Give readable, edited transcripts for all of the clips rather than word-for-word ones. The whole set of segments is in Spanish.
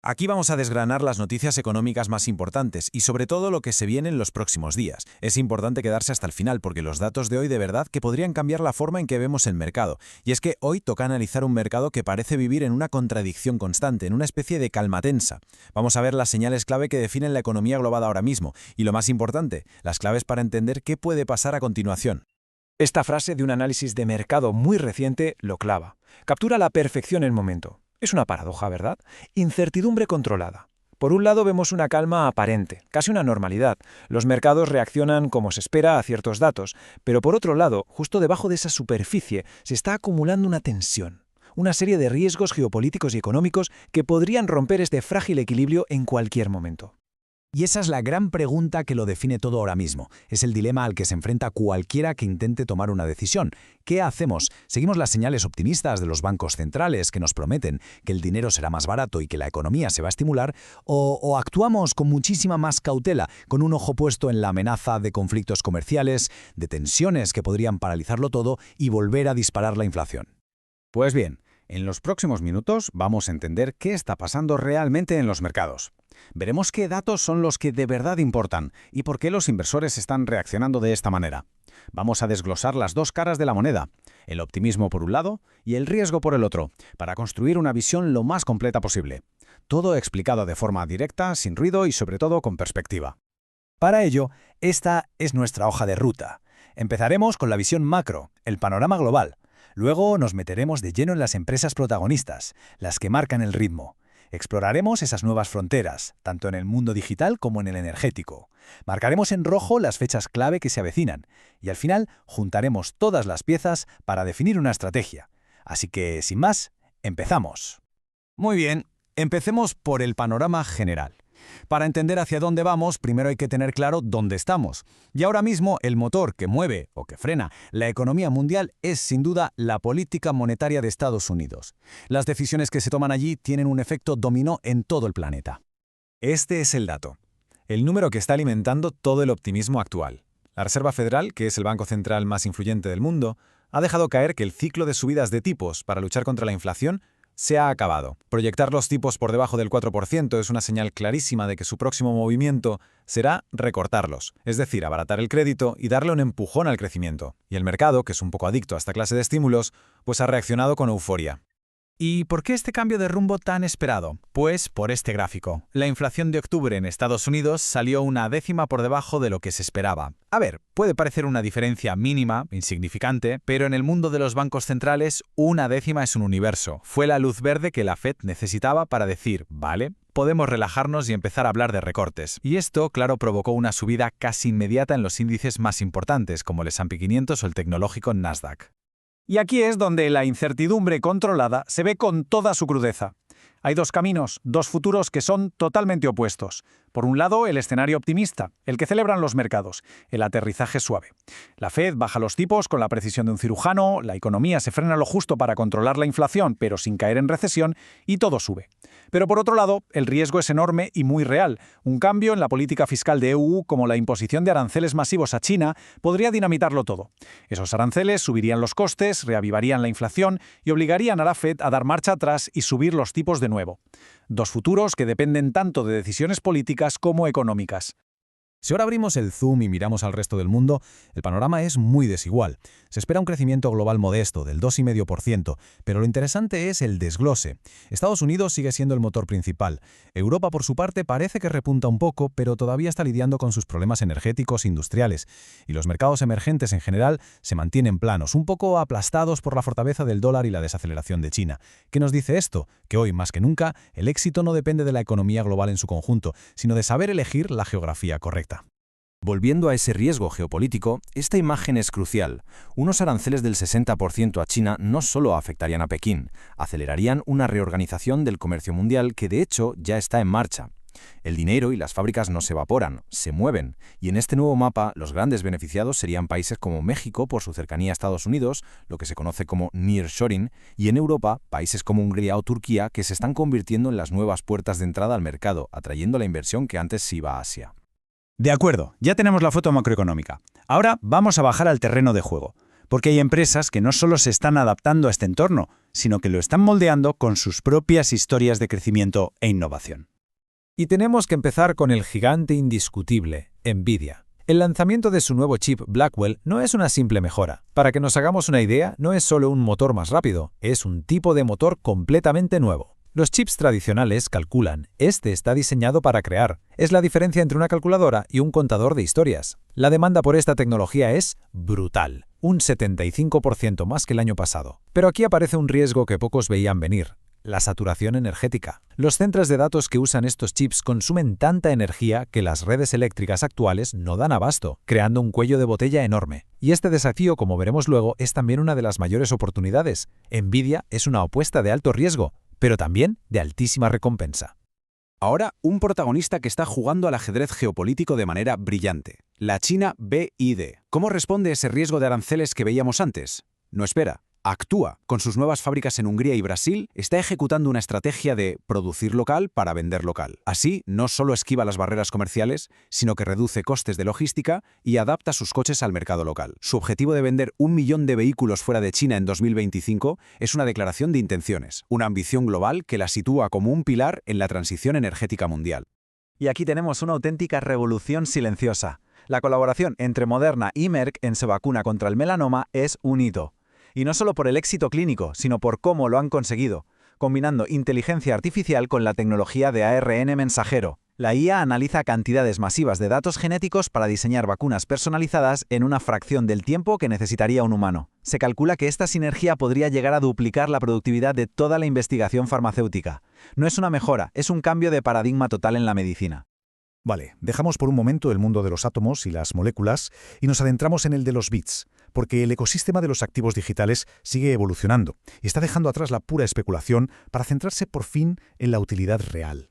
Aquí vamos a desgranar las noticias económicas más importantes y sobre todo lo que se viene en los próximos días. Es importante quedarse hasta el final porque los datos de hoy de verdad que podrían cambiar la forma en que vemos el mercado. Y es que hoy toca analizar un mercado que parece vivir en una contradicción constante, en una especie de calma tensa. Vamos a ver las señales clave que definen la economía global ahora mismo y lo más importante, las claves para entender qué puede pasar a continuación. Esta frase de un análisis de mercado muy reciente lo clava. Captura a la perfección el momento. Es una paradoja, ¿verdad? Incertidumbre controlada. Por un lado vemos una calma aparente, casi una normalidad. Los mercados reaccionan como se espera a ciertos datos, pero por otro lado, justo debajo de esa superficie, se está acumulando una tensión. Una serie de riesgos geopolíticos y económicos que podrían romper este frágil equilibrio en cualquier momento. Y esa es la gran pregunta que lo define todo ahora mismo. Es el dilema al que se enfrenta cualquiera que intente tomar una decisión. ¿Qué hacemos? ¿Seguimos las señales optimistas de los bancos centrales que nos prometen que el dinero será más barato y que la economía se va a estimular? ¿O actuamos con muchísima más cautela, con un ojo puesto en la amenaza de conflictos comerciales, de tensiones que podrían paralizarlo todo y volver a disparar la inflación? Pues bien, en los próximos minutos vamos a entender qué está pasando realmente en los mercados. Veremos qué datos son los que de verdad importan y por qué los inversores están reaccionando de esta manera. Vamos a desglosar las dos caras de la moneda, el optimismo por un lado y el riesgo por el otro, para construir una visión lo más completa posible. Todo explicado de forma directa, sin ruido y sobre todo con perspectiva. Para ello, esta es nuestra hoja de ruta. Empezaremos con la visión macro, el panorama global. Luego nos meteremos de lleno en las empresas protagonistas, las que marcan el ritmo. Exploraremos esas nuevas fronteras, tanto en el mundo digital como en el energético. Marcaremos en rojo las fechas clave que se avecinan y al final juntaremos todas las piezas para definir una estrategia. Así que, sin más, empezamos. Muy bien, empecemos por el panorama general. Para entender hacia dónde vamos, primero hay que tener claro dónde estamos. Y ahora mismo el motor que mueve o que frena la economía mundial es sin duda la política monetaria de Estados Unidos. Las decisiones que se toman allí tienen un efecto dominó en todo el planeta. Este es el dato, el número que está alimentando todo el optimismo actual. La Reserva Federal, que es el banco central más influyente del mundo, ha dejado caer que el ciclo de subidas de tipos para luchar contra la inflación se ha acabado. Proyectar los tipos por debajo del 4% es una señal clarísima de que su próximo movimiento será recortarlos, es decir, abaratar el crédito y darle un empujón al crecimiento. Y el mercado, que es un poco adicto a esta clase de estímulos, pues ha reaccionado con euforia. ¿Y por qué este cambio de rumbo tan esperado? Pues por este gráfico. La inflación de octubre en Estados Unidos salió una décima por debajo de lo que se esperaba. A ver, puede parecer una diferencia mínima, insignificante, pero en el mundo de los bancos centrales, una décima es un universo. Fue la luz verde que la Fed necesitaba para decir, vale, podemos relajarnos y empezar a hablar de recortes. Y esto, claro, provocó una subida casi inmediata en los índices más importantes, como el S&P 500 o el tecnológico Nasdaq. Y aquí es donde la incertidumbre controlada se ve con toda su crudeza. Hay dos caminos, dos futuros que son totalmente opuestos. Por un lado, el escenario optimista, el que celebran los mercados, el aterrizaje suave. La Fed baja los tipos con la precisión de un cirujano, la economía se frena lo justo para controlar la inflación, pero sin caer en recesión, y todo sube. Pero por otro lado, el riesgo es enorme y muy real. Un cambio en la política fiscal de EU, como la imposición de aranceles masivos a China, podría dinamitarlo todo. Esos aranceles subirían los costes, reavivarían la inflación y obligarían a la Fed a dar marcha atrás y subir los tipos de nuevo. Dos futuros que dependen tanto de decisiones políticas como económicas. Si ahora abrimos el zoom y miramos al resto del mundo, el panorama es muy desigual. Se espera un crecimiento global modesto del 2,5%, pero lo interesante es el desglose. Estados Unidos sigue siendo el motor principal. Europa, por su parte, parece que repunta un poco, pero todavía está lidiando con sus problemas energéticos e industriales. Y los mercados emergentes en general se mantienen planos, un poco aplastados por la fortaleza del dólar y la desaceleración de China. ¿Qué nos dice esto? Que hoy, más que nunca, el éxito no depende de la economía global en su conjunto, sino de saber elegir la geografía correcta. Volviendo a ese riesgo geopolítico, esta imagen es crucial. Unos aranceles del 60% a China no solo afectarían a Pekín, acelerarían una reorganización del comercio mundial que de hecho ya está en marcha. El dinero y las fábricas no se evaporan, se mueven, y en este nuevo mapa los grandes beneficiados serían países como México por su cercanía a Estados Unidos, lo que se conoce como nearshoring, y en Europa, países como Hungría o Turquía que se están convirtiendo en las nuevas puertas de entrada al mercado, atrayendo la inversión que antes se iba a Asia. De acuerdo, ya tenemos la foto macroeconómica. Ahora vamos a bajar al terreno de juego. porque hay empresas que no solo se están adaptando a este entorno, sino que lo están moldeando con sus propias historias de crecimiento e innovación. Y tenemos que empezar con el gigante indiscutible, Nvidia. El lanzamiento de su nuevo chip Blackwell no es una simple mejora. Para que nos hagamos una idea, no es solo un motor más rápido, es un tipo de motor completamente nuevo. Los chips tradicionales calculan, este está diseñado para crear. Es la diferencia entre una calculadora y un contador de historias. La demanda por esta tecnología es brutal, un 75% más que el año pasado. Pero aquí aparece un riesgo que pocos veían venir. La saturación energética. Los centros de datos que usan estos chips consumen tanta energía que las redes eléctricas actuales no dan abasto, creando un cuello de botella enorme. Y este desafío, como veremos luego, es también una de las mayores oportunidades. Nvidia es una apuesta de alto riesgo, pero también de altísima recompensa. Ahora, un protagonista que está jugando al ajedrez geopolítico de manera brillante. La China BID. ¿Cómo responde ese riesgo de aranceles que veíamos antes? No espera. Actúa. Con sus nuevas fábricas en Hungría y Brasil, está ejecutando una estrategia de producir local para vender local. Así, no solo esquiva las barreras comerciales, sino que reduce costes de logística y adapta sus coches al mercado local. Su objetivo de vender 1 millón de vehículos fuera de China en 2025 es una declaración de intenciones, una ambición global que la sitúa como un pilar en la transición energética mundial. Y aquí tenemos una auténtica revolución silenciosa. La colaboración entre Moderna y Merck en su vacuna contra el melanoma es un hito. Y no solo por el éxito clínico, sino por cómo lo han conseguido, combinando inteligencia artificial con la tecnología de ARN mensajero. La IA analiza cantidades masivas de datos genéticos para diseñar vacunas personalizadas en una fracción del tiempo que necesitaría un humano. Se calcula que esta sinergia podría llegar a duplicar la productividad de toda la investigación farmacéutica. No es una mejora, es un cambio de paradigma total en la medicina. Vale, dejamos por un momento el mundo de los átomos y las moléculas y nos adentramos en el de los bits, porque el ecosistema de los activos digitales sigue evolucionando y está dejando atrás la pura especulación para centrarse por fin en la utilidad real.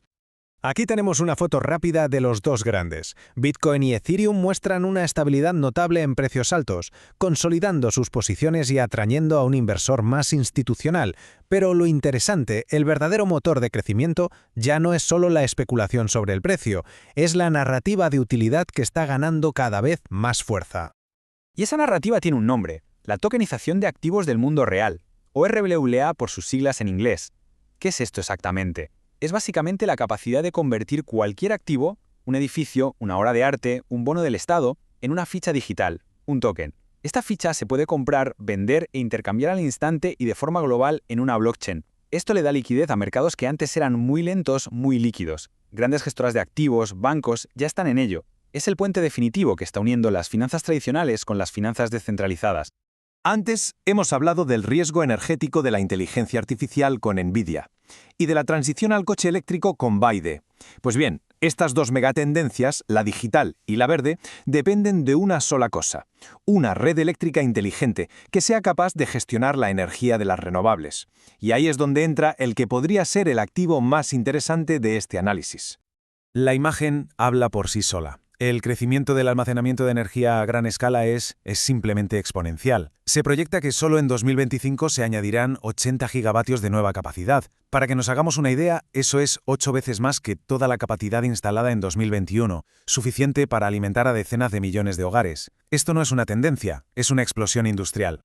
Aquí tenemos una foto rápida de los dos grandes. Bitcoin y Ethereum muestran una estabilidad notable en precios altos, consolidando sus posiciones y atrayendo a un inversor más institucional. Pero lo interesante, el verdadero motor de crecimiento, ya no es solo la especulación sobre el precio, es la narrativa de utilidad que está ganando cada vez más fuerza. Y esa narrativa tiene un nombre, la tokenización de activos del mundo real, o RWA por sus siglas en inglés. ¿Qué es esto exactamente? Es básicamente la capacidad de convertir cualquier activo, un edificio, una obra de arte, un bono del Estado, en una ficha digital, un token. Esta ficha se puede comprar, vender e intercambiar al instante y de forma global en una blockchain. Esto le da liquidez a mercados que antes eran muy lentos, muy líquidos. Grandes gestoras de activos, bancos, ya están en ello. Es el puente definitivo que está uniendo las finanzas tradicionales con las finanzas descentralizadas. Antes hemos hablado del riesgo energético de la inteligencia artificial con Nvidia y de la transición al coche eléctrico con BYD. Pues bien, estas dos megatendencias, la digital y la verde, dependen de una sola cosa: una red eléctrica inteligente que sea capaz de gestionar la energía de las renovables. Y ahí es donde entra el que podría ser el activo más interesante de este análisis. La imagen habla por sí sola. El crecimiento del almacenamiento de energía a gran escala es simplemente exponencial. Se proyecta que solo en 2025 se añadirán 80 gigavatios de nueva capacidad. Para que nos hagamos una idea, eso es 8 veces más que toda la capacidad instalada en 2021, suficiente para alimentar a decenas de millones de hogares. Esto no es una tendencia, es una explosión industrial.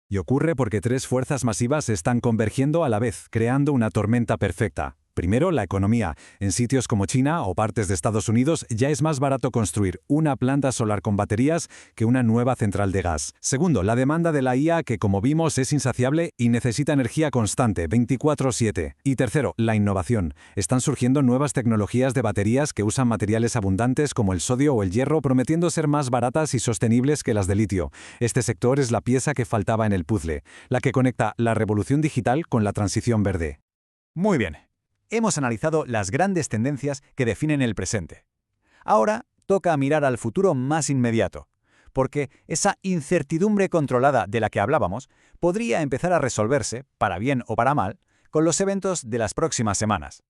Y ocurre porque tres fuerzas masivas están convergiendo a la vez, creando una tormenta perfecta. Primero, la economía. En sitios como China o partes de Estados Unidos ya es más barato construir una planta solar con baterías que una nueva central de gas. Segundo, la demanda de la IA, que como vimos es insaciable y necesita energía constante, 24/7. Y tercero, la innovación. Están surgiendo nuevas tecnologías de baterías que usan materiales abundantes como el sodio o el hierro, prometiendo ser más baratas y sostenibles que las de litio. Este sector es la pieza que faltaba en el puzzle, la que conecta la revolución digital con la transición verde. Muy bien. Hemos analizado las grandes tendencias que definen el presente. Ahora toca mirar al futuro más inmediato, porque esa incertidumbre controlada de la que hablábamos podría empezar a resolverse, para bien o para mal, con los eventos de las próximas semanas.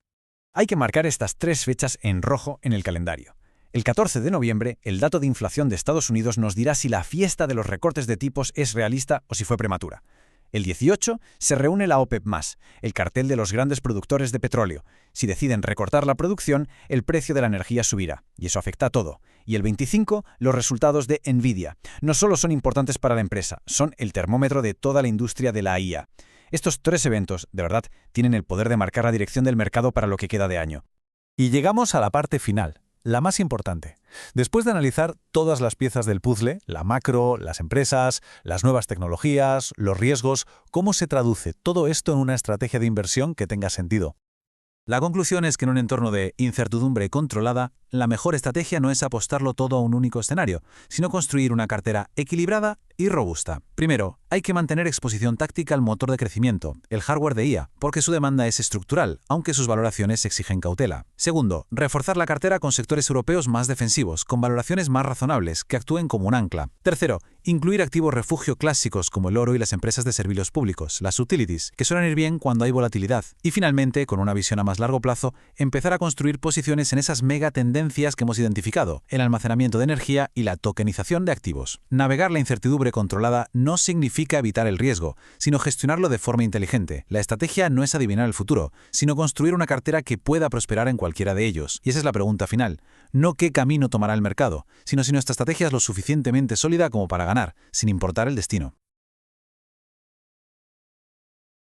Hay que marcar estas 3 fechas en rojo en el calendario. El 14 de noviembre, el dato de inflación de Estados Unidos nos dirá si la fiesta de los recortes de tipos es realista o si fue prematura. El 18 se reúne la OPEP+, el cartel de los grandes productores de petróleo. Si deciden recortar la producción, el precio de la energía subirá, y eso afecta a todo. Y el 25, los resultados de Nvidia. No solo son importantes para la empresa, son el termómetro de toda la industria de la IA. Estos 3 eventos, de verdad, tienen el poder de marcar la dirección del mercado para lo que queda de año. Y llegamos a la parte final, la más importante. Después de analizar todas las piezas del puzzle, la macro, las empresas, las nuevas tecnologías, los riesgos, ¿cómo se traduce todo esto en una estrategia de inversión que tenga sentido? La conclusión es que en un entorno de incertidumbre controlada, la mejor estrategia no es apostarlo todo a un único escenario, sino construir una cartera equilibrada y robusta. Primero, hay que mantener exposición táctica al motor de crecimiento, el hardware de IA, porque su demanda es estructural, aunque sus valoraciones exigen cautela. Segundo, reforzar la cartera con sectores europeos más defensivos, con valoraciones más razonables, que actúen como un ancla. Tercero, incluir activos refugio clásicos como el oro y las empresas de servicios públicos, las utilities, que suelen ir bien cuando hay volatilidad. Y finalmente, con una visión a más largo plazo, empezar a construir posiciones en esas mega tendencias que hemos identificado, el almacenamiento de energía y la tokenización de activos. Navegar la incertidumbre controlada no significa evitar el riesgo, sino gestionarlo de forma inteligente. La estrategia no es adivinar el futuro, sino construir una cartera que pueda prosperar en cualquiera de ellos. Y esa es la pregunta final. No qué camino tomará el mercado, sino si nuestra estrategia es lo suficientemente sólida como para ganar, sin importar el destino.